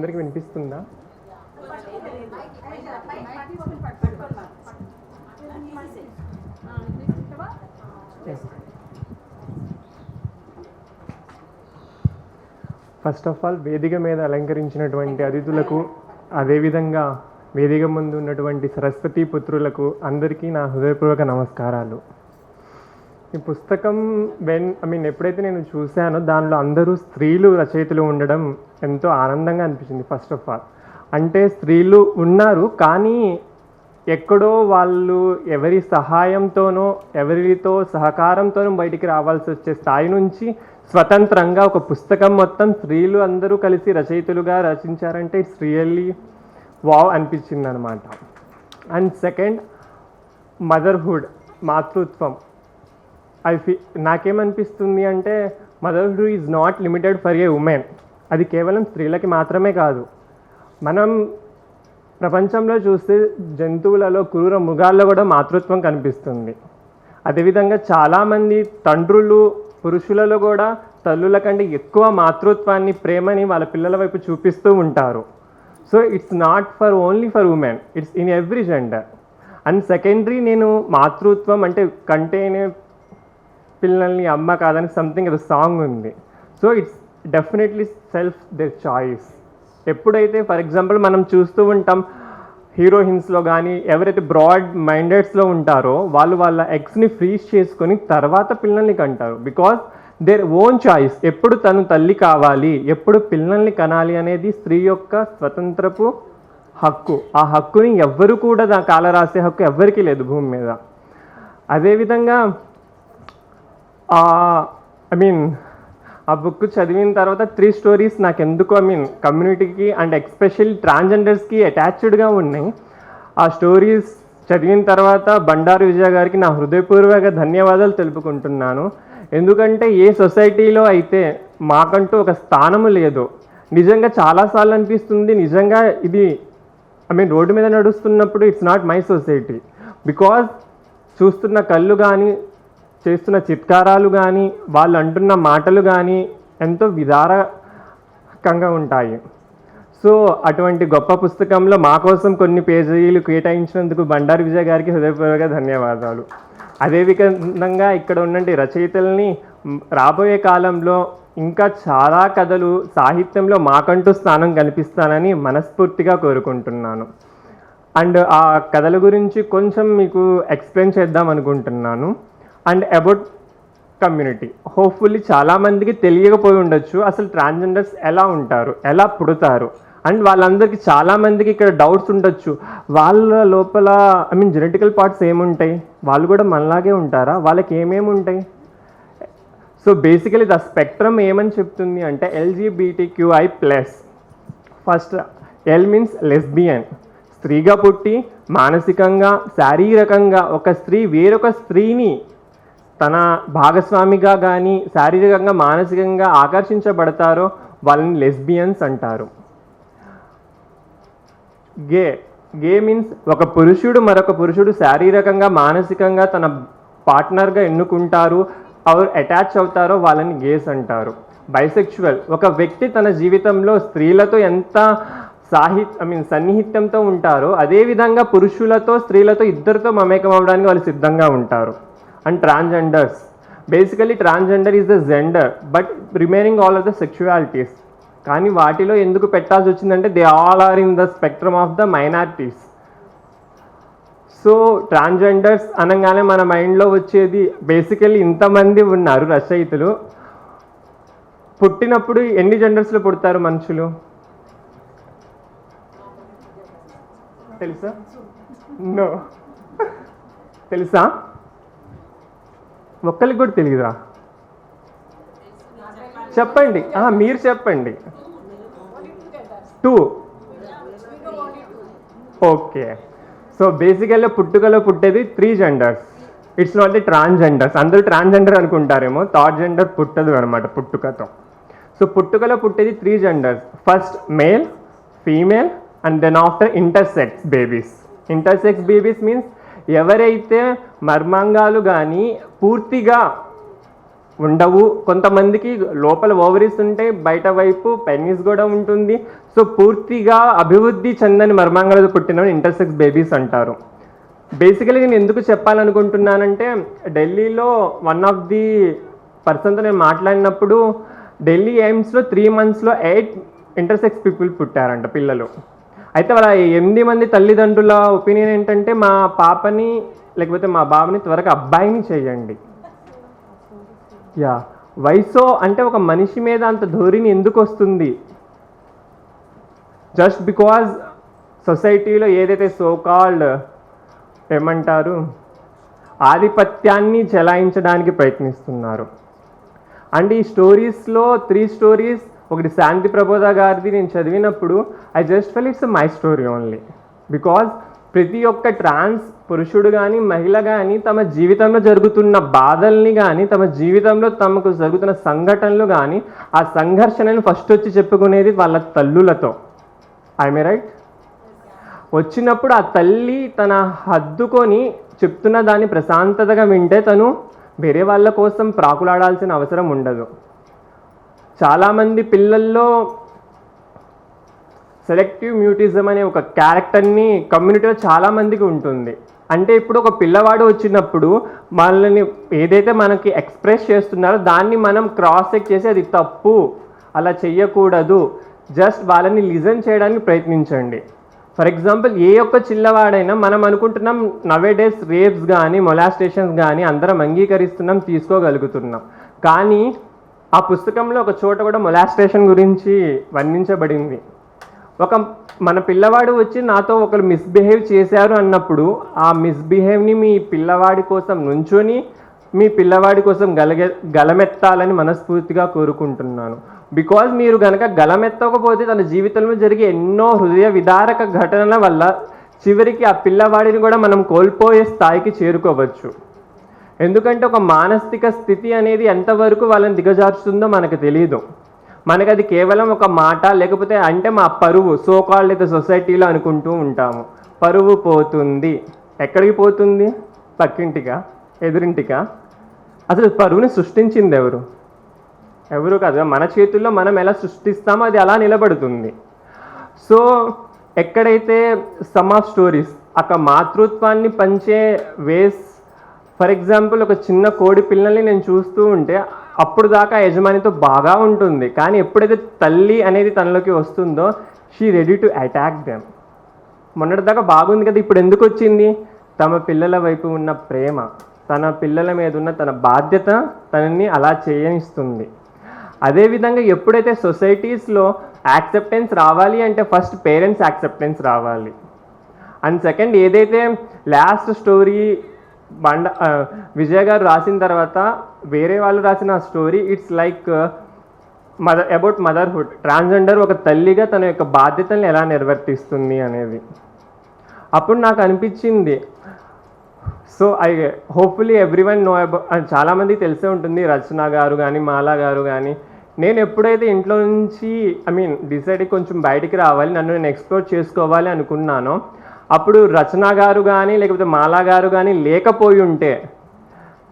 అందరికి వినిపిస్తుందా? First of all వేదిక మీద అలంకరించినటువంటి అతిథులకు, అదేవిధంగా వేదిక ముందు ఉన్నటువంటి సరస్వతి పుత్రులకు అందరికీ నా హృదయపూర్వక నమస్కారాలు. ఈ పుస్తకం ఎప్పుడైతే నేను చూశానో దానిలో అందరూ స్త్రీలు రచయితలు ఉండడం ఎంతో ఆనందంగా అనిపించింది. ఫస్ట్ ఆఫ్ ఆల్ అంటే స్త్రీలు ఉన్నారు, కానీ ఎక్కడో వాళ్ళు ఎవరి సహాయంతోనో ఎవరితో సహకారంతోనో బయటికి రావాల్సి వచ్చే స్థాయి నుంచి స్వతంత్రంగా ఒక పుస్తకం మొత్తం స్త్రీలు అందరూ కలిసి రచయితలుగా రచించారంటే ఇట్స్ రియల్లీ వావ్ అనిపించింది అనమాట. అండ్ సెకండ్, మదర్హుడ్, మాతృత్వం. నాకేమనిపిస్తుంది అంటే motherhood is not limited for a women. అది కేవలం స్త్రీలకి మాత్రమే కాదు. మనం ప్రపంచంలో చూస్తే జంతువులలో, క్రూర మృగాల్లో కూడా మాతృత్వం కనిపిస్తుంది. అదేవిధంగా చాలామంది తండ్రులు, పురుషులలో కూడా తల్లుల కంటే ఎక్కువ మాతృత్వాన్ని, ప్రేమని వాళ్ళ పిల్లల వైపు చూపిస్తూ ఉంటారు. So it's not for only for women, it's in every gender. And secondary, నేను మాతృత్వం అంటే కంటేనే పిల్లల్ని అమ్మ కాదని సంథింగ్ ఏదో సాంగ్ ఉంది. So it's definitely self their choice. ఎప్పుడైతే ఫర్ ఎగ్జాంపుల్ మనం చూస్తూ ఉంటాం హీరోయిన్స్లో కానీ ఎవరైతే బ్రాడ్ మైండెడ్స్లో ఉంటారో వాళ్ళు వాళ్ళ ఎగ్స్ని ఫ్రీజ్ చేసుకొని తర్వాత పిల్లల్ని కంటారు. Because their own choice. ఎప్పుడు తను తల్లి కావాలి, ఎప్పుడు పిల్లల్ని కనాలి అనేది స్త్రీ యొక్క స్వతంత్రపు హక్కు. ఆ హక్కుని ఎవ్వరు కూడా కాల రాసే హక్కు ఎవ్వరికీ లేదు భూమి మీద. అదేవిధంగా ఆ బుక్ చదివిన తర్వాత 3 స్టోరీస్ నాకు ఎందుకు కమ్యూనిటీకి అండ్ ఎస్పెషల్లీ ట్రాన్స్జెండర్స్కి అటాచ్డ్గా ఉన్నాయి. ఆ స్టోరీస్ చదివిన తర్వాత బండారు విజయ గారికి నా హృదయపూర్వక ధన్యవాదాలు తెలుపుకుంటున్నాను. ఎందుకంటే ఏ సొసైటీలో అయితే మాకంటూ ఒక స్థానము లేదు. నిజంగా చాలాసార్లు అనిపిస్తుంది, నిజంగా ఇది రోడ్డు మీద నడుస్తున్నప్పుడు it's not my society. Because చూస్తున్న కళ్ళు కానీ, చేస్తున్న చిత్కారాలు కానీ, వాళ్ళు అంటున్న మాటలు కానీ ఎంతో విదారకంగా ఉంటాయి. సో అటువంటి గొప్ప పుస్తకంలో మా కోసం కొన్ని పేజీలు కేటాయించినందుకు బండారు విజయ్ గారికి హృదయపూర్వక ధన్యవాదాలు. అదేవిధంగా ఇక్కడ ఉన్నటువంటి రచయితల్ని రాబోయే కాలంలో ఇంకా చాలా కథలు, సాహిత్యంలో మాకంటూ స్థానం కల్పిస్తానని మనస్ఫూర్తిగా కోరుకుంటున్నాను. అండ్ ఆ కథల గురించి కొంచెం మీకు ఎక్స్ప్లెయిన్ చేద్దాం అనుకుంటున్నాను. అండ్ అబౌట్ కమ్యూనిటీ, హోప్ఫుల్లీ చాలామందికి తెలియకపోయి ఉండొచ్చు అసలు ట్రాన్స్జెండర్స్ ఎలా ఉంటారు, ఎలా పుడతారు. అండ్ వాళ్ళందరికీ చాలామందికి ఇక్కడ డౌట్స్ ఉండొచ్చు, వాళ్ళ లోపల జెనెటికల్ పార్ట్స్ ఏముంటాయి, వాళ్ళు కూడా మనలాగే ఉంటారా, వాళ్ళకి ఏమేమి ఉంటాయి. సో బేసికలీ ద స్పెక్ట్రమ్ ఏమని చెప్తుంది అంటే LGBTQI+. First L means lesbian. స్త్రీగా పుట్టి మానసికంగా, శారీరకంగా ఒక స్త్రీ వేరొక స్త్రీని తన భాగస్వామిగా కానీ శారీరకంగా, మానసికంగా ఆకర్షించబడతారో వాళ్ళని లెస్బియన్స్ అంటారు. గే మీన్స్ ఒక పురుషుడు మరొక పురుషుడు శారీరకంగా, మానసికంగా తన పార్ట్నర్గా ఎన్నుకుంటారు, అటాచ్ అవుతారో వాళ్ళని గేస్ అంటారు. బైసెక్షువల్, ఒక వ్యక్తి తన జీవితంలో స్త్రీలతో ఎంత సన్నిహిత్యంతో ఉంటారో అదేవిధంగా పురుషులతో, స్త్రీలతో ఇద్దరితో మమేకం అవ్వడానికి వాళ్ళు సిద్ధంగా ఉంటారు. And transgenders, basically transgender is the gender but remaining all of the sexualities. కానీ వాటిలో ఎందుకు పెట్టాల్సి వచ్చిందంటే they all are in the spectrum of the minorities. So transgenders అనగానే మన మైండ్లో వచ్చేది బేసికలీ ఇంతమంది ఉన్నారు రచయితలు. పుట్టినప్పుడు ఎన్ని జెండర్స్లో పుడతారు మనుషులు తెలుసా? నో, తెలుసా? ఒక్కరికి కూడా తెలియదా? చెప్పండి, మీరు చెప్పండి. 2. ఓకే. సో బేసికల్గా పుట్టుకలో పుట్టేది 3 genders. It's not the transgenders. అందరూ ట్రాన్స్జెండర్ అనుకుంటారేమో, థర్డ్ జెండర్ పుట్టదు అనమాట పుట్టుకతో. సో పుట్టుకలో పుట్టేది 3 genders. First male, female and then after intersex babies. Intersex babies means ఎవరైతే మర్మాంగాలు కానీ పూర్తిగా ఉండవు. కొంతమందికి లోపల ఓవరీస్ ఉంటాయి, బయట వైపు పెన్నీస్ కూడా ఉంటుంది. సో పూర్తిగా అభివృద్ధి చెందని మర్మాంగంలో పుట్టిన ఇంటర్సెక్స్ బేబీస్ అంటారు. బేసికలీ నేను ఎందుకు చెప్పాలనుకుంటున్నానంటే, ఢిల్లీలో వన్ ఆఫ్ ది పర్సన్తో నేను మాట్లాడినప్పుడు ఢిల్లీ ఎయిమ్స్లో 3 monthsలో 8 ఇంటర్సెక్స్ పీపుల్ పుట్టారంట, పిల్లలు. అయితే వాళ్ళ 8 మంది తల్లిదండ్రుల ఒపీనియన్ ఏంటంటే, మా పాపని లేకపోతే మా బాబుని త్వరగా అబ్బాయిని చేయండి. యా, వయసు అంటే ఒక మనిషి మీద అంత ధోరణి ఎందుకు వస్తుంది? జస్ట్ బికాజ్ సొసైటీలో ఏదైతే సోకాల్డ్ ఏమంటారు ఆధిపత్యాన్ని చెలాయించడానికి ప్రయత్నిస్తున్నారు. అండ్ ఈ స్టోరీస్లో 3 stories, ఒకటి శాంతి ప్రబోధ గారిది నేను చదివినప్పుడు I just fell it's my story only. Because ప్రతి ఒక్క ట్రాన్స్ పురుషుడు కానీ మహిళ కానీ తమ జీవితంలో జరుగుతున్న బాధల్ని కానీ తమ జీవితంలో తమకు జరుగుతున్న సంఘటనలు కానీ ఆ సంఘర్షణను ఫస్ట్ వచ్చి చెప్పుకునేది వాళ్ళ తల్లులతో. I may right? వచ్చినప్పుడు ఆ తల్లి తన హద్దుకొని చెప్తున్న దాన్ని ప్రశాంతతగా వింటే తను వేరే వాళ్ళ కోసం ప్రాకులాడాల్సిన అవసరం ఉండదు. చాలామంది పిల్లల్లో సెలెక్టివ్ మ్యూటిజం అనే ఒక క్యారెక్టర్ని కమ్యూనిటీలో చాలామందికి ఉంటుంది. అంటే ఇప్పుడు ఒక పిల్లవాడు వచ్చినప్పుడు వాళ్ళని ఏదైతే మనకి ఎక్స్ప్రెస్ చేస్తున్నారో దాన్ని మనం క్రాస్ చెక్ చేసి అది తప్పు, అలా చెయ్యకూడదు, జస్ట్ వాళ్ళని లిజన్ చేయడానికి ప్రయత్నించండి. ఫర్ ఎగ్జాంపుల్, ఏ ఒక్క చిల్లవాడైనా మనం అనుకుంటున్నాం నవే డేస్ రేప్స్ కానీ మొలాస్టేషన్స్ కానీ అందరం అంగీకరిస్తున్నాం, తీసుకోగలుగుతున్నాం. కానీ ఆ పుస్తకంలో ఒక చోట కూడా మొలాస్టేషన్ గురించి వర్ణించబడింది. మన పిల్లవాడు వచ్చి నాతో ఒకరు మిస్బిహేవ్ చేశారు అన్నప్పుడు ఆ మిస్బిహేవ్ని మీ పిల్లవాడి కోసం నుంచొని మీ పిల్లవాడి కోసం గలమెత్తాలని మనస్ఫూర్తిగా కోరుకుంటున్నాను. బికాజ్ మీరు కనుక గలమెత్తకపోతే తన జీవితంలో జరిగే ఎన్నో హృదయ విదారక ఘటనల వల్ల చివరికి ఆ పిల్లవాడిని కూడా మనం కోల్పోయే స్థాయికి చేరుకోవచ్చు. ఎందుకంటే ఒక మానసిక స్థితి అనేది ఎంతవరకు వాళ్ళని దిగజార్చుతుందో మనకు తెలియదు. మనకు అది కేవలం ఒక మాట, లేకపోతే అంటే మా పరువు సోకాల్డ్ అయితే సొసైటీలో అనుకుంటూ ఉంటాము. పరువు పోతుంది. ఎక్కడికి పోతుంది? పక్కింటికా, ఎదురింటికా? అసలు పరువుని సృష్టించింది ఎవరు? ఎవరు కాదు. మన చేతుల్లో మనం ఎలా సృష్టిస్తామో అది అలా నిలబడుతుంది. సో ఎక్కడైతే సమ్ ఆఫ్ స్టోరీస్ అక్కడ మాతృత్వాన్ని పంచే వేస్, ఫర్ ఎగ్జాంపుల్ ఒక చిన్న కోడి పిల్లల్ని నేను చూస్తూ ఉంటే అప్పుడు దాకా యజమానితో బాగా ఉంటుంది, కానీ ఎప్పుడైతే తల్లి అనేది తనలోకి వస్తుందో she ready to attack them. మొన్నటిదాకా బాగుంది కదా, ఇప్పుడు ఎందుకు వచ్చింది? తమ పిల్లల వైపు ఉన్న ప్రేమ, తన పిల్లల మీద ఉన్న తన బాధ్యత తనని అలా చేయనిస్తుంది. అదేవిధంగా ఎప్పుడైతే సొసైటీస్లో యాక్సెప్టెన్స్ రావాలి అంటే ఫస్ట్ పేరెంట్స్ యాక్సెప్టెన్స్ రావాలి. అండ్ సెకండ్, ఏదైతే లాస్ట్ స్టోరీ విజయ్ గారు రాసిన తర్వాత వేరే వాళ్ళు రాసిన story, it's like about motherhood. Transgender ఒక తల్లిగా తన యొక్క బాధ్యతల్ని ఎలా నిర్వర్తిస్తుంది అనేది. అప్పుడు నాకు అనిపించింది, so hopefully everyone know about, చాలామందికి తెలిసే ఉంటుంది, రచన గారు కానీ మాలా గారు కానీ. నేను ఎప్పుడైతే ఇంట్లో నుంచి డిసైడ్ కొంచెం బయటికి రావాలి, నన్ను నేను ఎక్స్ప్లోర్ చేసుకోవాలి అనుకున్నానో అప్పుడు రచన గారు కానీ లేకపోతే మాలా గారు కానీ లేకపోయి ఉంటే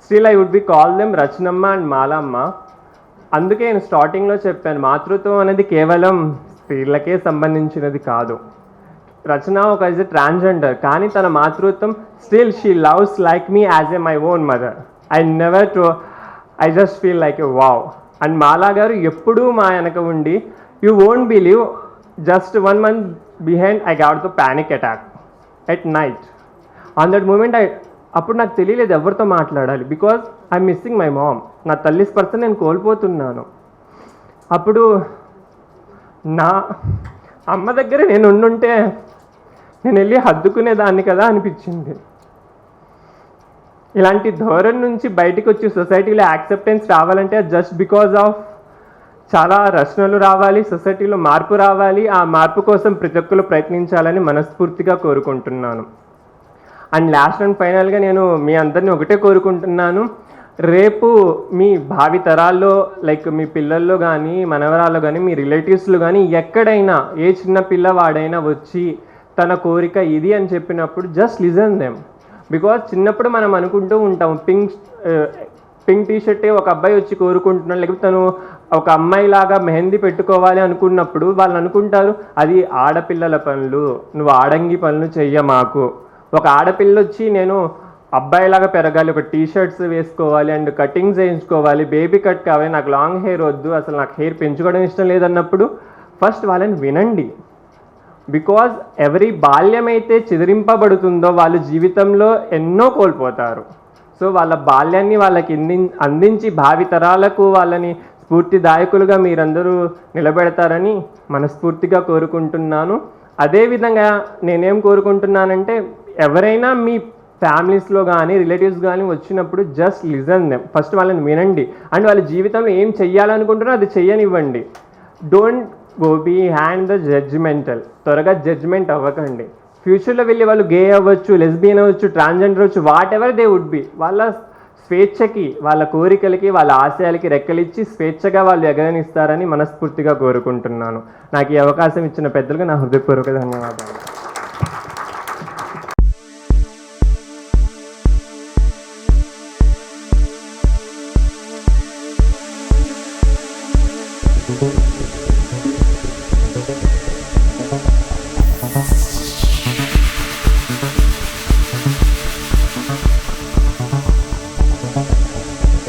still I would be call them Rachanamma and Malamma. అందుకే నేను స్టార్టింగ్లో చెప్పాను, మాతృత్వం అనేది కేవలం స్త్రీలకే సంబంధించినది కాదు. రచన ఒక ఈజ్ ఎ ట్రాన్స్జెండర్, కానీ తన మాతృత్వం still she loves like me as a my own mother. I just feel like a wow. And Mala garu ఎప్పుడూ మా వెనక ఉండి, you won't believe, just 1 month behind I got the panic attack at night. On that moment అప్పుడు నాకు తెలియలేదు ఎవరితో మాట్లాడాలి, because I'm missing my mom. నా తల్లి స్పర్శ నేను కోల్పోతున్నాను. అప్పుడు నా అమ్మ దగ్గర నేను ఉండుంటే నేను వెళ్ళి హద్దుకునేదాన్ని కదా అనిపించింది. ఇలాంటి ధోరణి నుంచి బయటకు వచ్చి సొసైటీలో యాక్సెప్టెన్స్ రావాలంటే జస్ట్ బికాజ్ ఆఫ్ చాలా రచనలు రావాలి, సొసైటీలో మార్పు రావాలి. ఆ మార్పు కోసం ప్రతి ఒక్కరు ప్రయత్నించాలని మనస్ఫూర్తిగా కోరుకుంటున్నాను. అండ్ లాస్ట్ అండ్ ఫైనల్గా నేను మీ అందరినీ ఒకటే కోరుకుంటున్నాను, రేపు మీ భావి తరాల్లో లైక్ మీ పిల్లల్లో కానీ మనవరాల్లో కానీ మీ రిలేటివ్స్లో కానీ ఎక్కడైనా ఏ చిన్న పిల్లవాడైనా వచ్చి తన కోరిక ఇది అని చెప్పినప్పుడు జస్ట్ లిజన్ దెమ్. బికాజ్ చిన్నప్పుడు మనం అనుకుంటూ ఉంటాం పింక్ టీ షర్టే ఒక అబ్బాయి వచ్చి కోరుకుంటున్నాడు, లేకపోతే తను ఒక అమ్మాయిలాగా మెహందీ పెట్టుకోవాలి అనుకున్నప్పుడు వాళ్ళు అనుకుంటారు అది ఆడపిల్లల పనులు, నువ్వు ఆడంగి పనులు చెయ్య మాకు. ఒక ఆడపిల్ల వచ్చి నేను అబ్బాయిలాగా పెరగాలి, ఒక టీ షర్ట్స్ వేసుకోవాలి అండ్ కటింగ్స్ వేయించుకోవాలి, బేబీ కట్ కావాలి, నాకు లాంగ్ హెయిర్ వద్దు, అసలు నాకు హెయిర్ పెంచుకోవడం ఇష్టం లేదన్నప్పుడు ఫస్ట్ వాళ్ళని వినండి. బికాజ్ ఎవరి బాల్యం అయితే చిదిరింపబడుతుందో వాళ్ళు జీవితంలో ఎన్నో కోల్పోతారు. సో వాళ్ళ బాల్యాన్ని వాళ్ళకి అందించి భావితరాలకు వాళ్ళని స్ఫూర్తిదాయకులుగా మీరందరూ నిలబెడతారని మనస్ఫూర్తిగా కోరుకుంటున్నాను. అదేవిధంగా నేనేం కోరుకుంటున్నానంటే ఎవరైనా మీ ఫ్యామిలీస్లో కానీ రిలేటివ్స్ కానీ వచ్చినప్పుడు జస్ట్ లిజన్ దెమ్, ఫస్ట్ వాళ్ళని వినండి అండ్ వాళ్ళ జీవితంలో ఏం చెయ్యాలనుకుంటున్నారో అది చెయ్యనివ్వండి. Don't go behind the judgemental, త్వరగా జడ్జిమెంట్ అవ్వకండి. ఫ్యూచర్లో వెళ్ళి వాళ్ళు గే అవ్వచ్చు, లెస్బియన్ అవ్వచ్చు, ట్రాన్స్జెండర్ అవ్వచ్చు, whatever they would be, వాళ్ళ స్వేచ్ఛకి, వాళ్ళ కోరికలకి, వాళ్ళ ఆశయాలకి రెక్కలిచ్చి స్వేచ్ఛగా వాళ్ళు ఎగరనిస్తారని మనస్ఫూర్తిగా కోరుకుంటున్నాను. నాకు ఈ అవకాశం ఇచ్చిన పెద్దలకు నా హృదయపూర్వక ధన్యవాదాలు. Thank you.